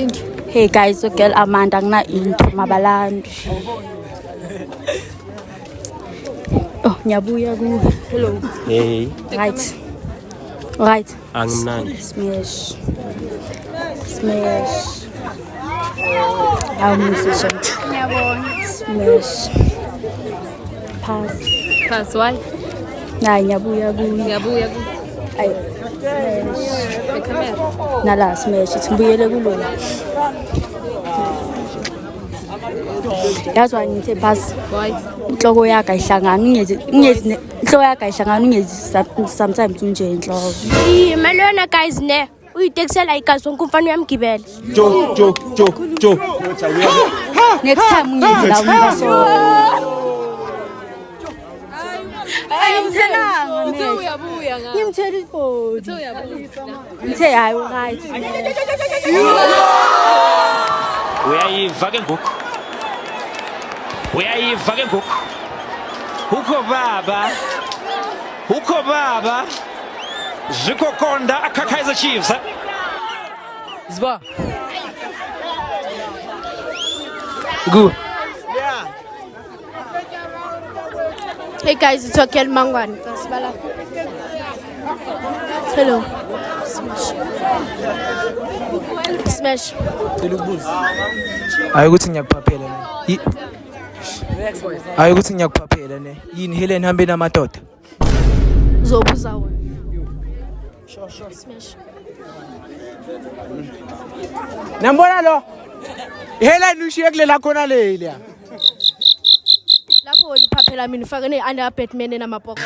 Hey guys, so girl Amanda ngina into mabalandi. Oh, ngiyabuya ku. Hello. Hey. Right. Angimnandi. Smash. Musician. Smash. Pass why? Nah, ngiyabuya ku. Ayo. Nala smash. Ngibuyele kulo. That's why ngithe pass. Why? Inhloko yakhe ayihlangani ngezi inhloko yakhe ayihlangani ngezi sometimes unje inhloko. Malona guys ne uyiteksela igazi wonke umfana uyamgibela. Joke. Next time ungezi la ungaso. Uyabuya nga. Ngimthela ibhodi. Uyabuya. Ngithe hayi right. Uyayiva ke ngoku. Ukho baba. Zikokonda akakaiza Chiefs. Zba. Good. Hey guys, it's Okel Mangwan. Hello. Smash. Ayikuthi ngiyakuphaphela ne. Ayikuthi ngiyakuphaphela ne. Yini hele nihambe namadoda. Uzobuza wona. Smash. Nambona lo. Hele nushiye kulela khona leya. Lapho wena uphaphela mina ufake ne-under Batman enamapoko.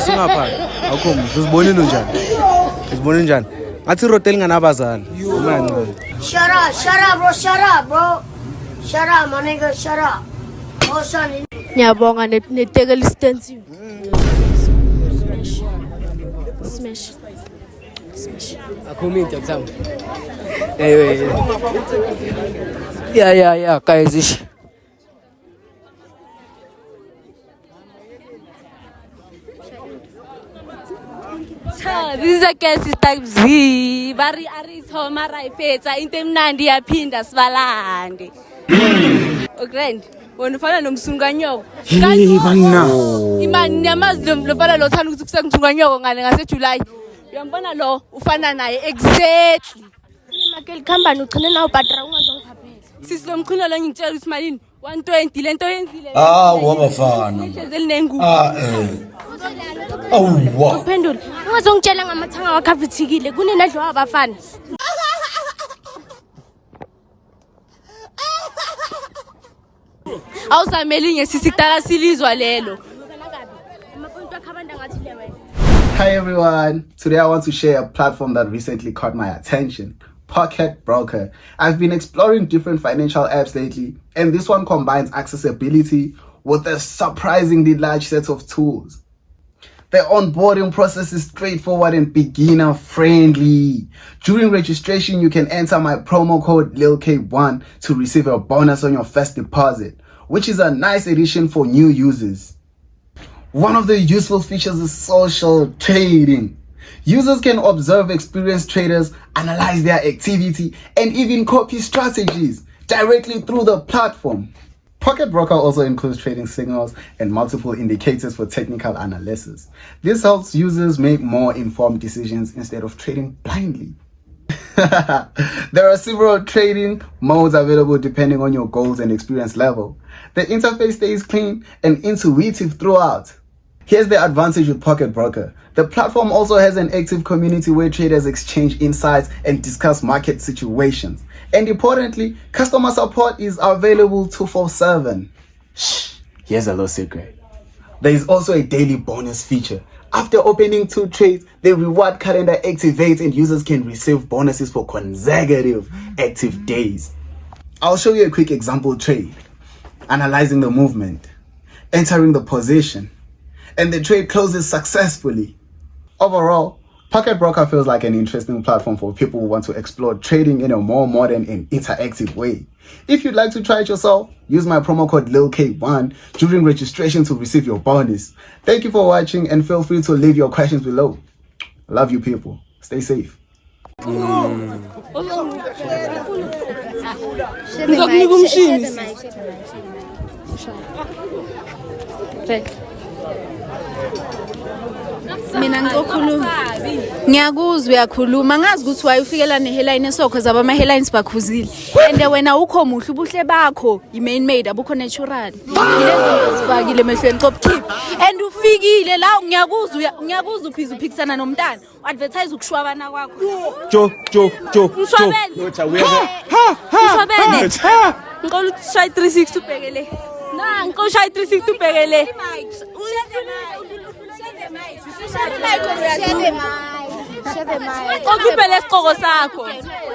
Singapha. Awukho uzibonile njani? Ngathi rotel nganabazali. Umancane. Shut up, bro. Shut up, my nigga, shut up. Oh, son. Ngiyabonga netekela istensiwe. Smash. Akhuluma into Yeah, guys ish. This is a case type Z. Bari arithoma rayiphetha into emnandi yaphinda sibalande. Grand. Wona ufana nomsunganyoko. Imani yamazi lo fana lo thanda ukuthi kusemsunganyoko ngale ngase July. Uyambona lo ufana naye exactly. Imakeli khamba ugcine nawo bhadra ungazongiphaphela. Sisi lo mkhuna lo ngitshela ukuthi malini 120 lento yenzile. Wabafana. Wow. Uphendule. Ungazongitshela ngamathanga wakhafithikile kunenadlo abafana. Awuzameli ngesisitala silizwa lelo. Hi everyone, today I want to share a platform that recently caught my attention, Pocket Broker. I've been exploring different financial apps lately, and this one combines accessibility with a surprisingly large set of tools. The onboarding process is straightforward and beginner friendly. During registration, you can enter my promo code LilK1 to receive a bonus on your first deposit, which is a nice addition for new users. One of the useful features is social trading. Users can observe experienced traders, analyze their activity, and even copy strategies directly through the platform. Pocket Broker also includes trading signals and multiple indicators for technical analysis. This helps users make more informed decisions instead of trading blindly. There are several trading modes available depending on your goals and experience level. The interface stays clean and intuitive throughout. Here's the advantage with Pocket Broker. The platform also has an active community where traders exchange insights and discuss market situations. And importantly, customer support is available 24/7. Shh, here's a little secret. There is also a daily bonus feature. After opening 2 trades, the reward calendar activates and users can receive bonuses for consecutive active days. I'll show you a quick example trade. Analyzing the movement, entering the position, and the trade closes successfully. Overall, Pocket Broker feels like an interesting platform for people who want to explore trading in a more modern and interactive way. If you'd like to try it yourself, use my promo code LilK1 during registration to receive your bonus. Thank you for watching and feel free to leave your questions below. Love you people. Stay safe. Ngizokunika umshini. Mina ngizokhuluma. Ngiyakuzwa uyakhuluma ngazi ukuthi wayifikela neheadline esokho zaba ama headlines bakhuzile. And wena ukho muhle ubuhle bakho i-main made abukho natural. Yilezo zifakile emehlweni copkeep. And ufikile la ngiyakuzwa uphiza uphikisana nomntana. Advertise ukushwabana kwakho. Jo. Mshwabene. Ngicela ushaya 360 ubhekele. Na ngicela ushaya 360 ubhekele. Okhiphele isiqoko sakho.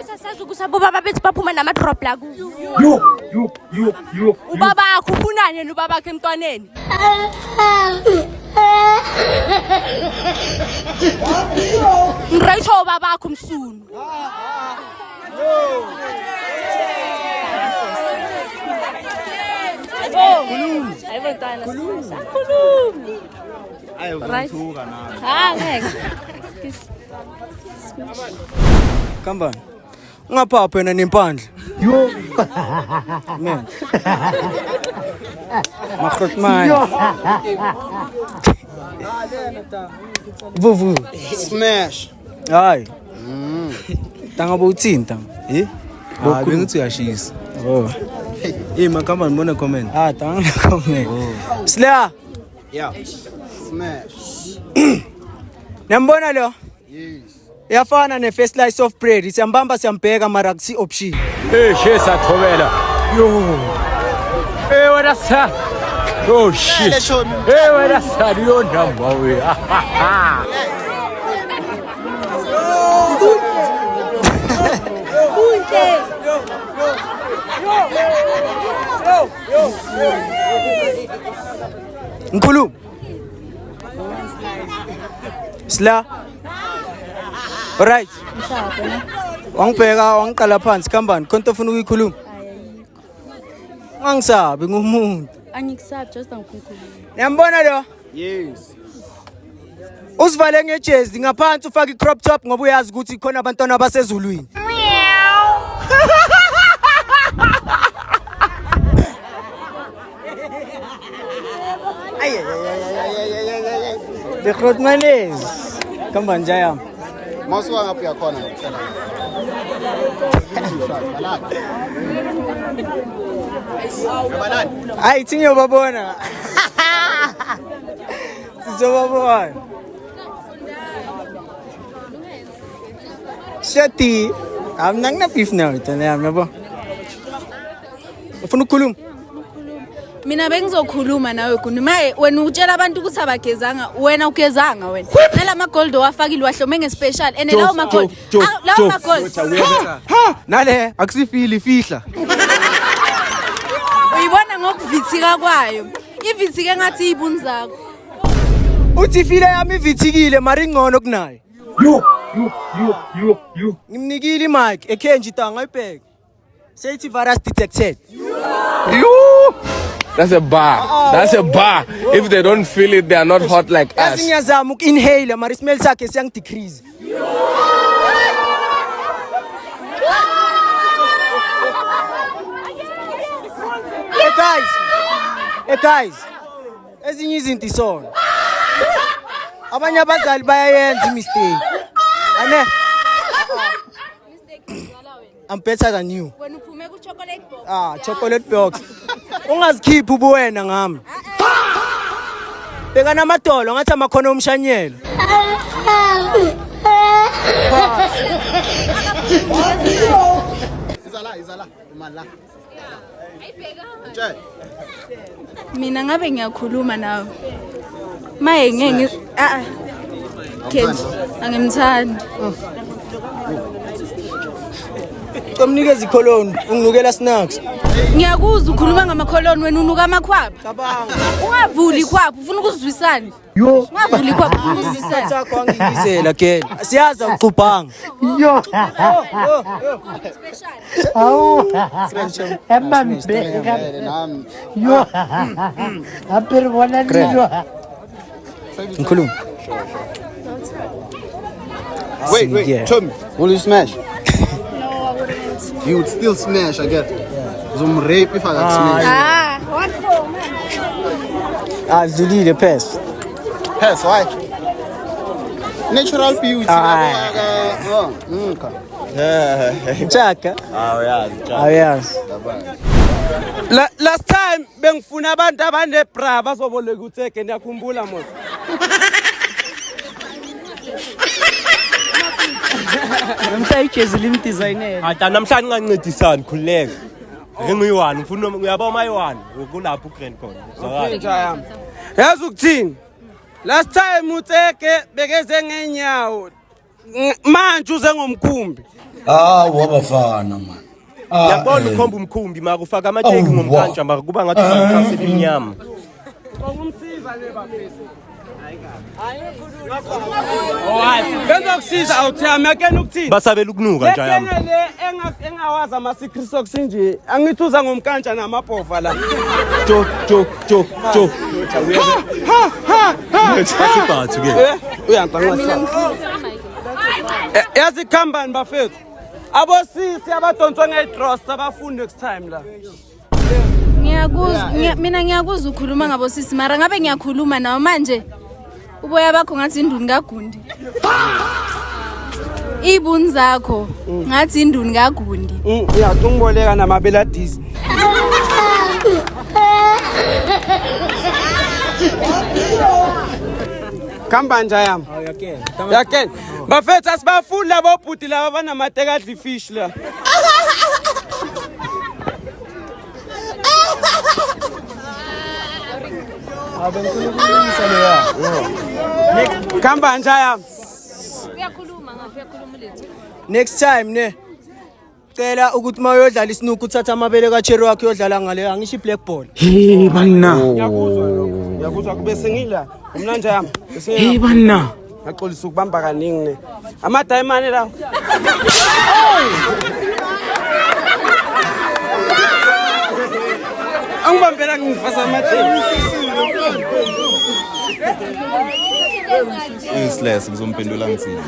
Sasazi ukuthi abobaba bethu baphuma nama-drop la ku. Ubabakho ufunane nobabakho emntwaneni. Ngirayisho ubabakho umsunu. Kambani. Ungapha phena nempandla. Yo. Man. Makhotmani. Vuvu. Smash. Hayi. Tanga bowuthinta. Ah, bengithi uyashisa. Oh. Makambani bona comment. Tanga comment. Sla. Yeah. Smash. Nambona lo? Yes. Yafana ne first slice of bread. Siyambamba siyambheka mara kusi option. Shit sathobela. Yo. Wena sa. Oh shit. Wena sa yo ndamba we. Nkulu. Sla. Alright. Wangibheka wangiqala phansi kambani konto ufuna ukuyikhuluma. Ngangisabi ngumuntu. Angikusabi just angifuna ukukhuluma. Yambona lo? Yes. Usivale ngejezi ngaphansi ufaka i-crop top ngoba uyazi ukuthi khona abantwana abasezulwini. Bekhotmanezi. Kambani njayami. Masuka ngaphi yakhona ngokuthela. Hayi thinyo babona. Sizobabona. Shati. Amna ngina beef now itana yami yabo. Ufuna ukukhuluma? Mina bengizokhuluma nawe kunima wena utshela abantu ukuthi abagezanga wena ugezanga wena nalama gold owafakile wahlome ngespecial ene lawo ma gold nale akusifili fihla uyibona ngokuvithika kwayo ivithike ngathi ibuni zakho uthi file yami ivithikile mari ingcono kunayo ngimnikile imic ekhenji tanga ibheke seyithi virus detected That's a bar. That's a bar. If they don't feel it, they are not hot like us. Ngiyazama ukinhale mari smell sakhe siyang decrease. Hey guys. Ezinye izinto isona. Abanye abazali bayayenza imistake. Ane. I'm better than you. wena uphume ku chocolate box Chocolate box. Ungazikhiphi ubuwena ngami. Beka namadolo ngathi amakhono omshanyelo. Izala imali la. mina ngabe ngiyakhuluma nawe maye ngeke Kenji angimthandi Komnikeza ikoloni ungilukela snacks. ngiyakuzwa ukhuluma ngamakholoni wena unuka amakhwapha Cabanga. ungavuli ikhwapha ufuna ukuzwisana ungavuli ikhwapha ufuna ukuzwisana Sakho angikizela Ken. Siyaza uqubhanga. Ngikhuluma. Wait, Tommy, will you smash? No, I wouldn't. You would still smash, I get. Some rape if I got smash. What for, man? I'll delete the pest. Yes, why? Natural beauty. Chaka. Yes. Last time bengifuna abantu abanebra bazoboleka utheke ngiyakhumbula mos. Namhla ijezi lim designer. Hayi namhlanje ngingancedisani khuleka. Ngiyi-1 ngifuna uyabona mayi-1 kulapho uGrand khona. Yazi ukuthini? Last time utheke bekeze ngenyawo. Manje uze ngomkhumbi. Wabafana man. Yabona ukhomba umkhumbi maka ufaka amateki ngomkantsha maka kuba ngathi ukhafela iminyama. Ngumsiza le bafethu. Benzokusiza awuthami akena ukuthini? Basabela ukunuka njalo. Le engawazi ama-secret socks nje. Angithuza ngomkantsha namabhova la. Jo. Asibathu ke. Uyangibangasa. Yazi khambani bafethu. Abosisi abadonswa ngedraws abafundi next time la. Mina ngiyakuzwa ukhuluma ngabo sisi mara ngabe ngiyakhuluma nawe manje uboya bakho ngathi induni kaGundi ibuni zakho ngathi induni kaGundi Uyaqungboleka namabeladisi Kambanja yami yakena bafethu asibafuni labo bhuti laba banamateka adli fish la Kambanja yami Uyakhuluma lethu Next time ne cela ukuthi mayodlala isinuku uthatha amabele kaCherry wakhe yodlala ngale angisho iBlack Ball. Hey bana Ngiyakuzwa kube sengila umnanja yami Hey bana Ngaxolisa ukubamba kaningi ne ama diamond la Angibambela ngifasa amateki Useless ngizomphendula ngithini.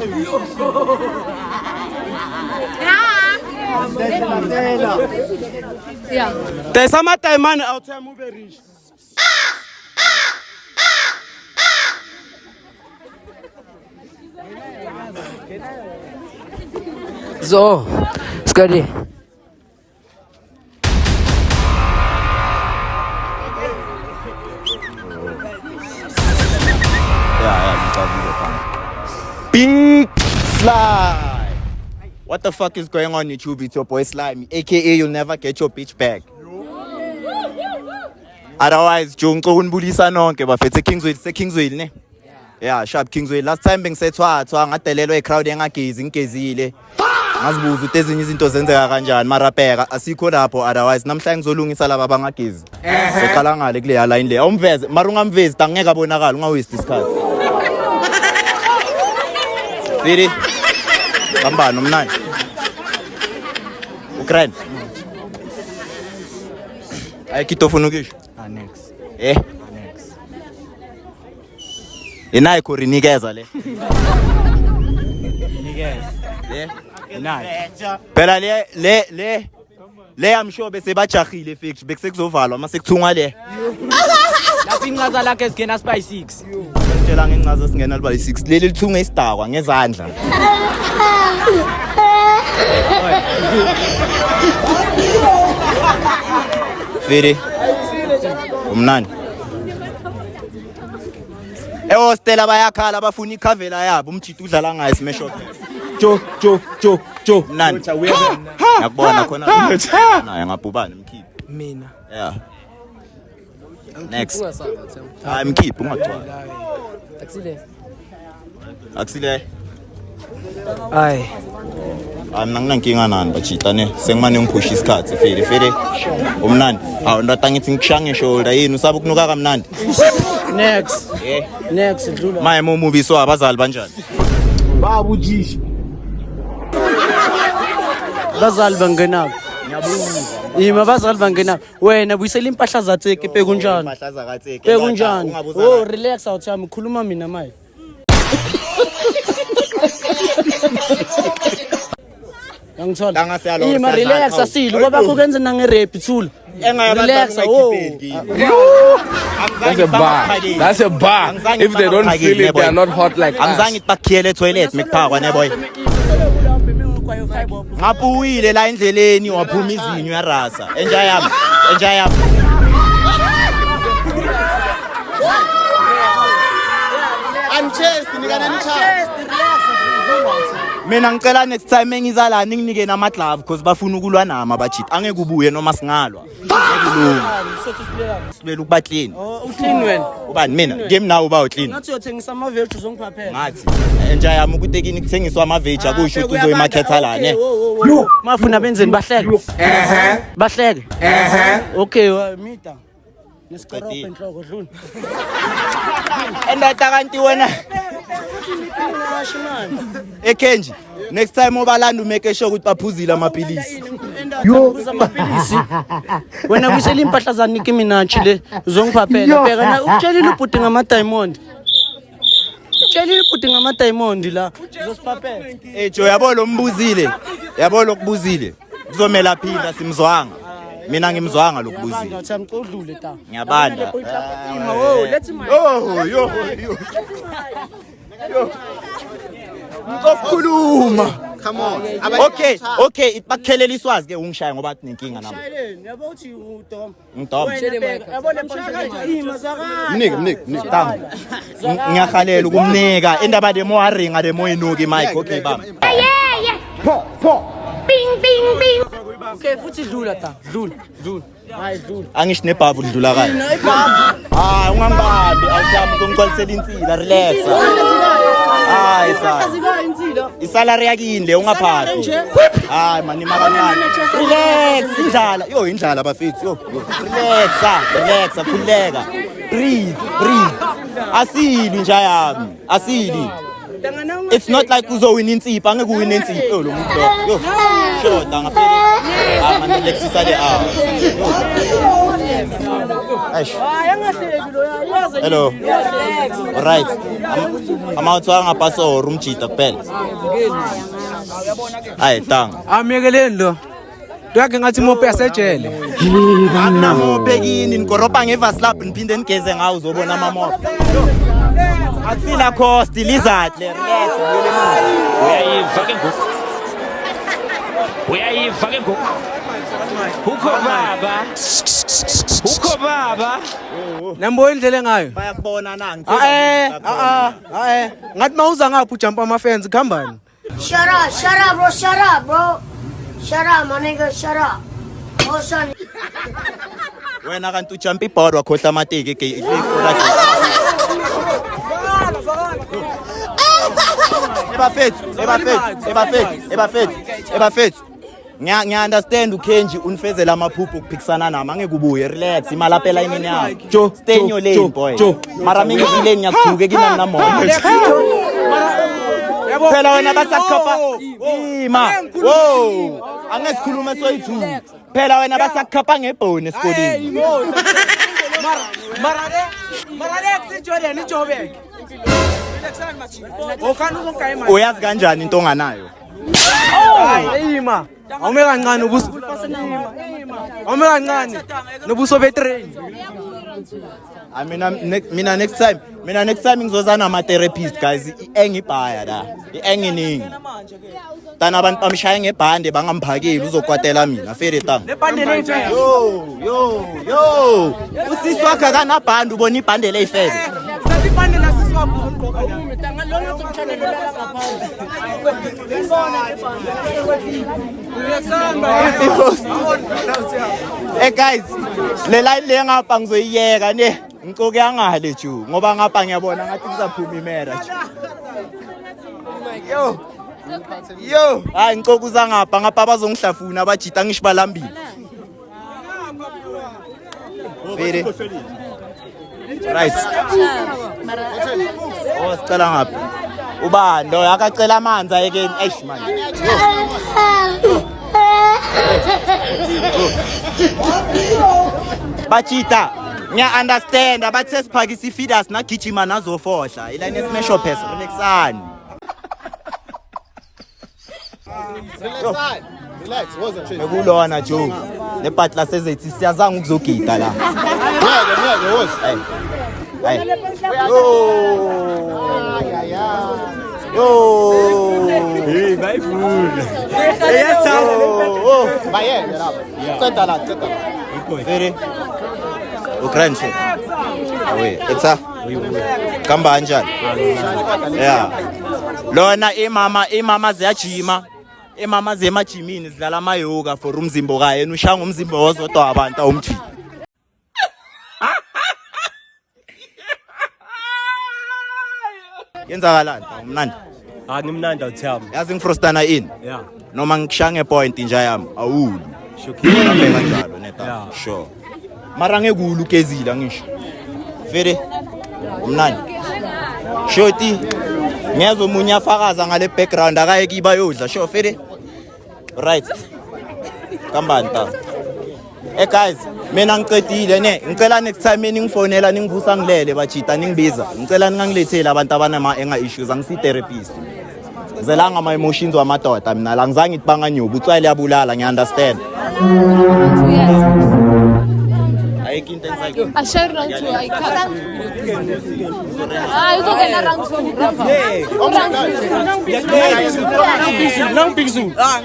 Yeah. There's some diamond out here ube rich So, Scotty. Pink Slime. What the fuck is going on YouTube? It's your boy Slime, aka you'll never get your bitch back. Otherwise, Junko unbulisa nonke bafethe Kingswell ne. Yeah, sharp Kingswell. Last time bengisethwa ngadelelwa icrowd engagezi ngigezile. Ngazibuza ukuthi ezinye izinto zenzeka kanjani marapeka asikho lapho otherwise namhlanje ngizolungisa laba bangagezi. Seqala ngale kule line le. Awumveze, mara ungamvezi angeke abonakala unga waste isikhathi. Firi. Bamba nomnani. Ukraine. Ayikitofuna ukisho. Next. Next. Inayi kurinikeza le. Nikeza. Inayi. Phela le amsho bese bajahile fix bese kuzovalwa mase kuthungwa le. Lapha inqaza lakhe singena siba yi6. Ngitshela ngenqaza singena liba yi6 leli lithunga isidakwa ngezandla. Firi. Umnani. Ehostela bayakhala abafuna ikhavela yabo umjito udlala ngayo smash up. Jo. Mnani. Ngiyakubona khona. Naye ngabhubana mkhiphi. Mina. Yeah. Next. Mkhiphi ungagcwala. Akusile. Ay. Mina nginankinga nani bajita ne sengimane ngiphusha isikhathi fere umnandi ndoda ngithi ngikushange shoulder yini usaba ukunuka kamnandi Next dlula maye momubiso abazali banjani babujisha bazali bangenaphi Ima bazali bangenaphi wena buyisela impahla zatheke pekunjani impahla zakatheke pekunjani oh relax awuthami khuluma mina maye Ngangithola. Ima relax asile ngoba kukwenza nange-rap thula. Relax. That's a bar. That's a bar. If they don't feel it, they are not hot like us. Angizange bakhiyele toilet mekuphakwa ne boy. Ngapuwile la endleleni waphuma izinyo yarasa. Enjoy yami. I'm chest, nikana ni chest. Mina ngicela next time engizala ninginike nama glove because bafuna ukulwa nami abajita. Angeke ubuye noma singalwa. Sibele ukuba clean. Clean wena. Ubani mina? Game nawo uba clean. Nathi uyothengisa ama veggies ongiphaphela. Ngathi enjoy yami ukutekini kuthengiswa ama veggie akusho ukuthi uzoyimarketha la ne. Mafuna benzeni bahleke. Bahleke. Okay, mita. Nesikoropa enhloko dlula. Endata kanti wena Ekenji next time obalanda umeke sure ukuthi baphuzile amaphilisi. Amaphilisi. Wena kwisela impahla za Nicki Minaj le uzongiphaphela bheka ukutshelile ubhuti ngama diamond. Utshelile ubhuti ngama diamond la uzosiphaphela. Jo yabo lo mbuzile. Yabo lokubuzile. Kuzomela phinda simzwanga. Mina ngimzwanga lokubuzile. Ngiyadlule ta. Ngiyabanda. Yo. Ngokukhuluma. Come on. Okay, bakhelela iswazi ke ungishaya ngoba athi nenkinga nami. Yabo uthi udom. Ngidom. Yabo le mshaka ima zakani. Mnike tanga. Ngiyahalela ukumnika endaba le moharinga le moyinuki mic okay baba. Yeah. Po. Bing. Okay, futhi dlula ta. Dlula. Hayi dlula. Angisho nebhabu lidlula kahle. Ungangibambi awuthami uzongixolisela insila relax. Hayi sa. Isalary yakini le ungaphathi. Hayi mani makancane. Relax indlala bafethu. Relax khuleka. Breathe. Asili nja yami. Asili. It's not like uzowina insipho angeke uwine insipho lo muntu lo. Shoda ngafeli. Manje lexisa le Aish. Hello. Alright. Amawuthiwa ngapasoro umjita kuphela. Hayi tanga. Amekeleni lo. Yakhe ngathi mope yasejele. Namopekini nikoropa ngevaslap niphinde nigeze ngawo uzobona amamoto. Akusila cost lizard le relax uyayiva ke ngoku ukho baba Nambo indlela ngayo bayakubona nangi ngathi mawuza ngapha ujump ama fans khambani. Shut up, bro. Shut up, my nigga, shut up. Oh, son. wena kanti ujump ibhoard wakhohla amateki ke ebafethu ngiya-understand uKenji unifezela amaphupho ukuphikisana nami angeke ubuye relax imali phela imini yakho stay in your lane boy mara mina ngileni ngiyakuthuke kinani namoto phela wena basakhapha ima angesikhuluma soyi-2 phela wena basakhapha ngebhoni esikoleni uyazi kanjani into onganayo Ima awume kancane ubuso awume kancane nobuso betrain. Mina next time ngizoza nama therapist guys engibhaya la enginingi tana abantu bamshaya ngebhande bangamphakeli uzokwatela mina fere tanga yo usisi wakhe kana bhande ubona ibhande leyifeke Hey guys, le line le ngapha ngizoyiyeka ne ngcoke yangale ju ngoba ngapha ngiyabona ngathi kusaphuma imera yo hayi ngcoke uzangapha bazongihlafuna abajita ngishibalambile Vere right sicela ngapha ubani lo akacela amanzi ayekeni eish man bachita ngiya-understand abathi sesiphakisa ifeeders nagijima nazofohla iline esimesho phesa relaxani Relax, wasn't it? Bekulona Joe. Le butler sezethi siyazanga ukuzogida la. Ngeke, was. Hayi. Yo. Hey, bayifunda. Bayeke lapha. Ceda la. Vere. Ukraine. Awe, etsa. Kamba kanjani? Yeah. Lona imama ziyajima. Imama zemajimini zidlala amayoga for umzimbo kaye ushanga umzimbo wozodwa abantu awumthi. Yenzakalani umnandi? Ngimnandi awuthami. Yazi ngifrostana in. Yeah. Noma ngishange point inja yami. Awuli. Shokile kanjalo neta. Sure. Mara ngekulu kezila ngisho. Vere. Umnandi. Shoti. Ngiyazwa umunye afakaza ngale background akayeke iba yodla. Sure vere. Right. Kambanta. Guys, mina ngicedile ne. Ngicela next time ningifonela ningivusa ngilele bajita ningibiza. Ngicela ningangilethele abantu abanama enga issues angisi therapist. Ngizelanga ama emotions wamadoda mina la ngizange ngibanga nyoba utswele yabulala ngiunderstand. Ayikho into engizayikho. Ashare round 2 ayikhala. Izongena round 2. Now big zoom. Yeah.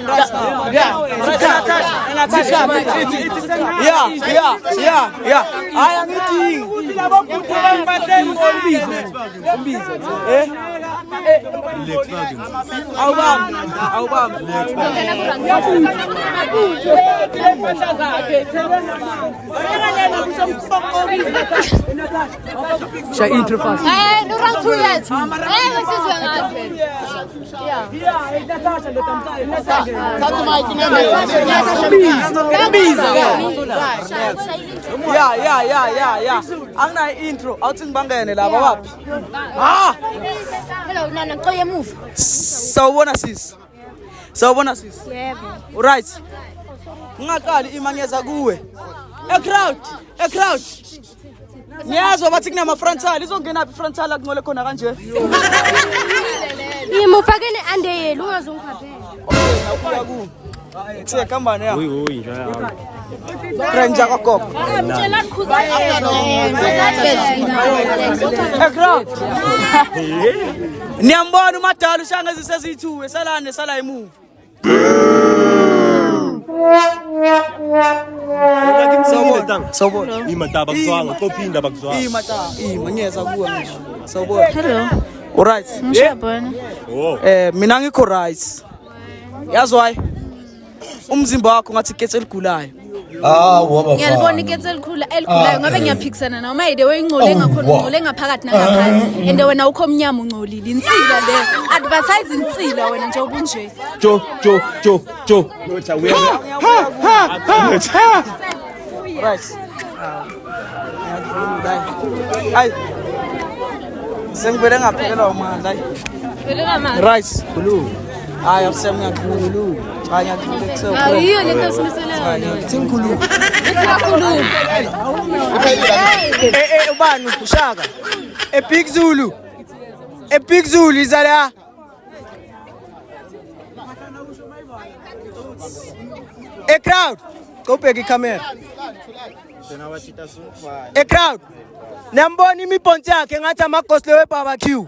I am eating. Shall intro fast. No round 2 yet. Wesizwe ngathi. Yeah. Angina intro. Awuthi ngibangene laba wapi? Hello nana qoye move. Sawubona sis. Yebo. Alright. Ngaqali imanyeza kuwe. A crowd. Niyazwa bathi kunama frontal izongena phi frontal akungole khona kanje. Imufakene andeyela ungazongiphaphela. Awuya ku. Tse kambane ya. Uyi nje yami. Krenja kokoko. Mtshela khuza. A crowd. Niyambona umadala ushanga ezisezithuwe sala emuva. Sawubona. Imataba kuzwanga, kophinda bakuzwanga. Imanyeza kuwe ngisho. Sawubona. Hello. Alright. Ngiyabona. Mina ngikho right. Yazwai. Umzimba wakho ngathi iketse eligulayo. Ngiyalibona iketse eligulayo ngabe ngiyaphikisana nawe mayide weyingcole engakhona ungcole ngaphakathi nangaphandle ende wena ukho omnyama ungcolile insila le advertise insila wena nje ubunje. Jo. Right. Ay. Sengibele ngaphelelwa umandla. Vele mama. Right. Khulu. Hayi awusemnyakhulu. Ayiyo lento simiselayo. Thingkhulu. Sikhuluma. Ubani ushaka? Big Zulu izala. A crowd. Go bheka icamera. A crowd. Nambona imiponti yakhe ngathi amaghost lewe barbecue.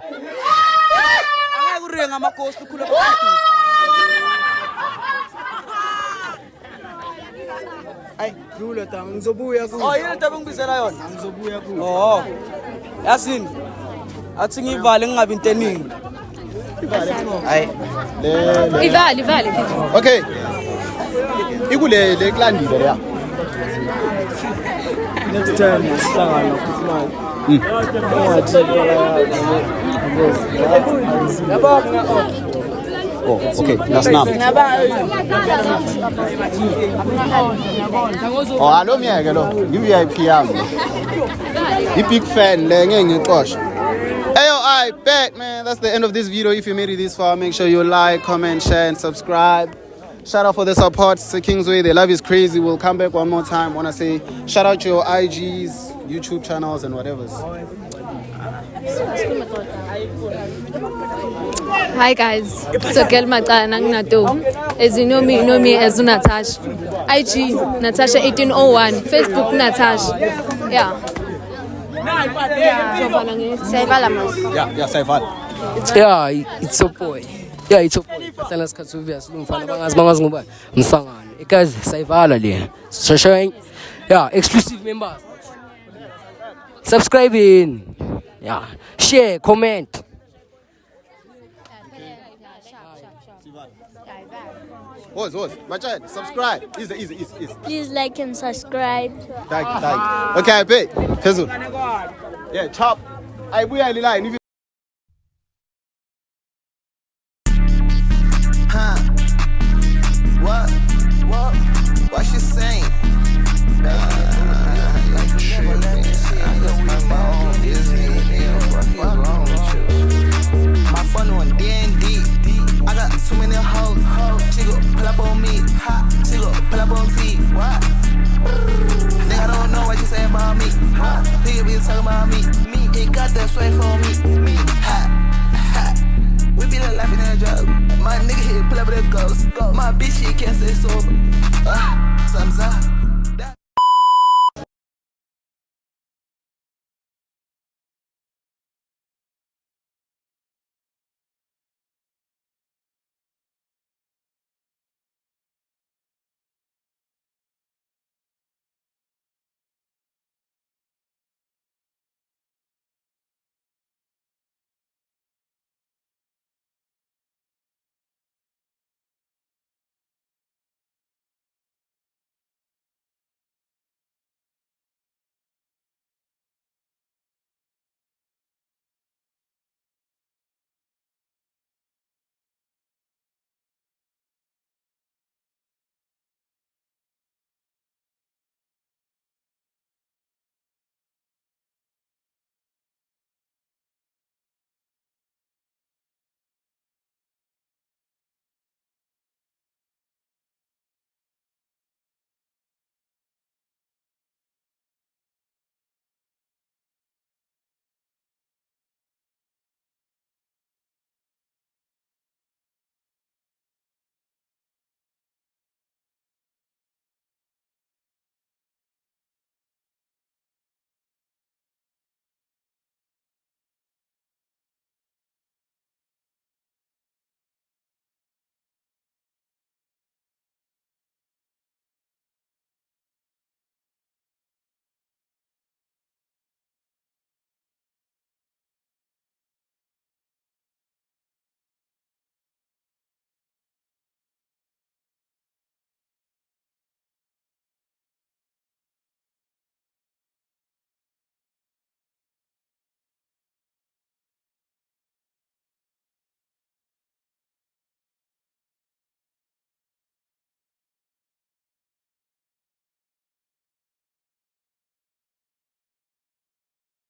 Angeke urenga amaghost ukhule phakathi. Ay, dlula tama ngizobuya ku. Oh, yini into bengibizela yona? Ngizobuya ku. Oh. Yasini. Athi ngivale ngingabi into eningi. Hayi. Ivale. Okay. Ikule lekulandile ya. Next time sihlangana ukuhlala. Oh, okay. That's numb. Oh, hello miyeke lo. Ngi-VIP yami. I-big fan le ngeke ngiqoshe. Hey, I bet, man. That's the end of this video. If you made it this far, make sure you like, comment, share, and subscribe. Shout out for the support. It's the Kingsway. The love is crazy. We'll come back one more time. Want to say shout out to your IGs, YouTube channels, and whatever's. Hi guys, it's a girl Matana Nato. As you know me as Natasha. IG Natasha 1801. Facebook Natasha. Yeah. Yeah, Saifal. Yeah, it's a boy. Yeah, it's a boy. Salas Katsuvia, Slumfana, Mangas Mumbai, Msangan. Because Saivala, so showing, yeah, exclusive members. Subscribe in, yeah, share, comment. What's my child? Subscribe. Easy. Please like and subscribe. Thank you. Okay, pay. Peso. Yeah, chop. I will line. What she saying? My fun one D&D. I got too many hoes. She go pull up on me. She go pull up on T. What? Nigga, I don't know what you say about me. Nigga be talking about me. He got that sweat for me. We be like laughing at a joke. My nigga here pull up with a ghost. My bitch, she can't say sober.